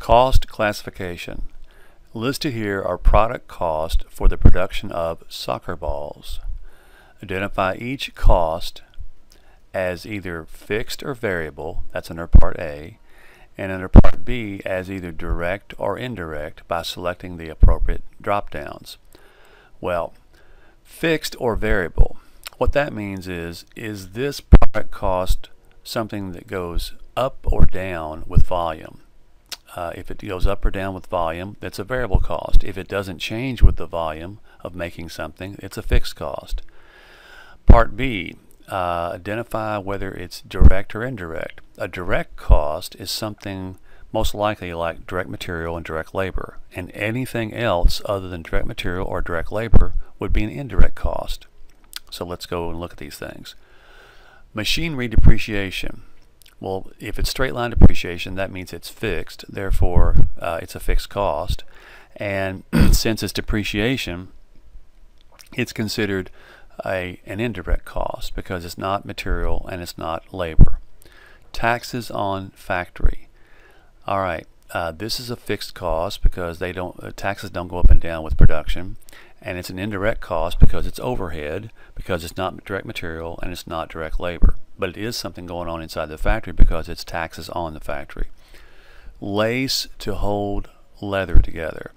Cost classification. Listed here are product cost for the production of soccer balls. Identify each cost as either fixed or variable, that's under Part A, and under Part B as either direct or indirect by selecting the appropriate drop-downs. Well, fixed or variable, what that means is this product cost something that goes up or down with volume? If it goes up or down with volume, that's a variable cost. If it doesn't change with the volume of making something, it's a fixed cost. Part B, identify whether it's direct or indirect. A direct cost is something most likely like direct material and direct labor, and anything else other than direct material or direct labor would be an indirect cost. So let's go and look at these things. Machinery depreciation. Well, if it's straight line depreciation, that means it's fixed, therefore it's a fixed cost. And since it's depreciation, it's considered an indirect cost because it's not material and it's not labor. Taxes on factory. All right, this is a fixed cost because taxes don't go up and down with production, and it's an indirect cost because it's overhead, because it's not direct material and it's not direct labor. But it is something going on inside the factory because it's taxes on the factory. Lace to hold leather together.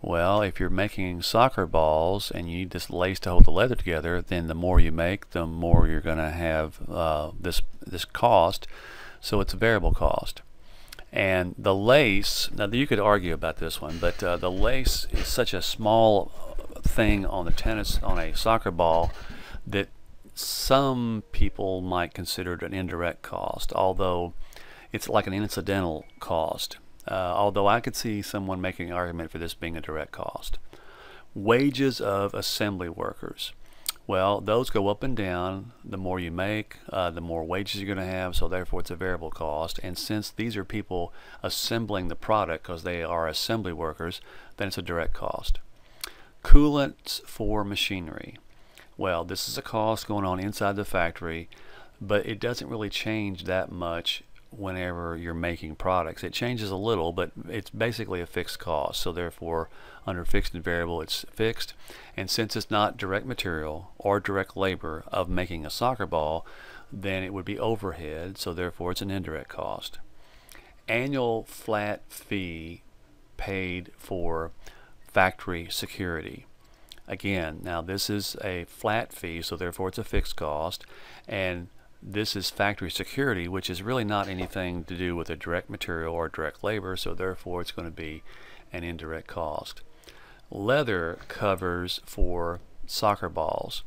Well, if you're making soccer balls and you need this lace to hold the leather together, then the more you make, the more you're going to have this cost. So it's a variable cost. And the lace, now you could argue about this one, but the lace is such a small thing on a soccer ball that some people might consider it an indirect cost, although it's like an incidental cost. Although I could see someone making an argument for this being a direct cost. Wages of assembly workers. Well, those go up and down. The more you make, the more wages you're going to have, so therefore it's a variable cost. And since these are people assembling the product because they are assembly workers, then it's a direct cost. Coolants for machinery. Well, this is a cost going on inside the factory, but it doesn't really change that much whenever you're making products. It changes a little, but it's basically a fixed cost. So therefore, under fixed and variable, it's fixed. And since it's not direct material or direct labor of making a soccer ball, then it would be overhead. So therefore, it's an indirect cost. Annual flat fee paid for factory security. Again, now this is a flat fee, so therefore it's a fixed cost, and this is factory security, which is really not anything to do with a direct material or direct labor, so therefore it's going to be an indirect cost. Leather covers for soccer balls.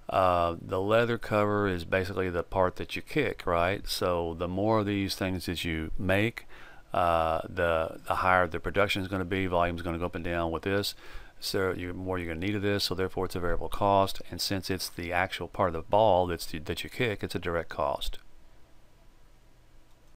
The leather cover is basically the part that you kick, right? So the more of these things that you make, the higher the production is going to be. Volume is going to go up and down with this. So the more you're going to need of this, so therefore it's a variable cost, and since it's the actual part of the ball that you kick, it's a direct cost.